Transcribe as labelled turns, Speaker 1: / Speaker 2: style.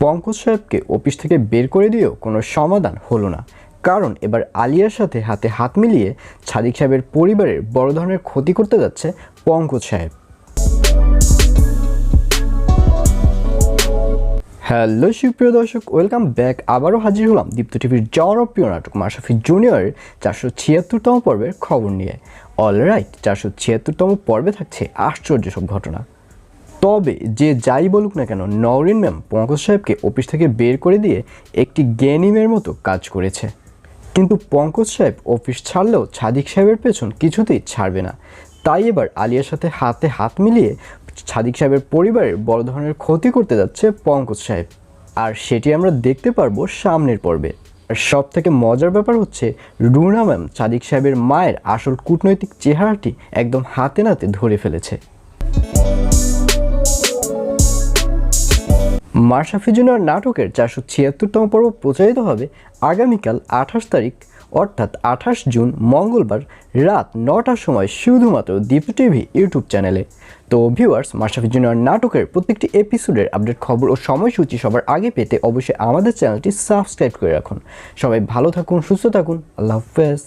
Speaker 1: পঙ্কজ সাহেবকে অফিস থেকে বের করে দিয়েও কোনো সমাধান হলো না, কারণ এবার আলিয়ার সাথে হাতে হাত মিলিয়ে সাদিক সাহেবের পরিবারের বড় ধরনের ক্ষতি করতে যাচ্ছে পঙ্কজ সাহেব। হ্যালো সুপ্রিয় দর্শক, ওয়েলকাম ব্যাক। আবারও হাজির হলাম দীপ্ত টিভির জনপ্রিয় নাটক মাশরাফি জুনিয়রের 476তম পর্বের খবর নিয়ে। অলরাইট, 476তম পর্বে থাকছে আশ্চর্য সব ঘটনা। তবে যে যাই বলুক না কেন, নওরিন ম্যাম পঙ্কজ সাহেবকে অফিস থেকে বের করে দিয়ে একটি গেনিমের মতো কাজ করেছে। কিন্তু পঙ্কজ সাহেব অফিস ছাড়লেও সাদিক সাহেবের পেছন কিছুতেই ছাড়বে না। তাই এবার আলিয়ার সাথে হাতে হাত মিলিয়ে সাদিক সাহেবের পরিবারের বড় ধরনের ক্ষতি করতে যাচ্ছে পঙ্কজ সাহেব, আর সেটি আমরা দেখতে পারবো সামনের পর্বে। আর সব থেকে মজার ব্যাপার হচ্ছে, রুনা ম্যাম সাদিক সাহেবের মায়ের আসল কূটনৈতিক চেহারাটি একদম হাতে নাতে ধরে ফেলেছে। মাশরাফি জুনিয়র নাটকের 476তম পর্ব প্রচারিত হবে আগামীকাল 28 তারিখ, অর্থাৎ 28 জুন মঙ্গলবার রাত 9টার সময় শুধুমাত্র দীপ্ত টিভি ইউটিউব চ্যানেলে। তো ভিউয়ার্স, মাশরাফি জুনিয়র নাটকের প্রত্যেকটি এপিসোডের আপডেট খবর ও সময়সূচি সবার আগে পেতে অবশ্যই আমাদের চ্যানেলটি সাবস্ক্রাইব করে রাখুন। সবাই ভালো থাকুন, সুস্থ থাকুন, আল্লাহ হাফেজ।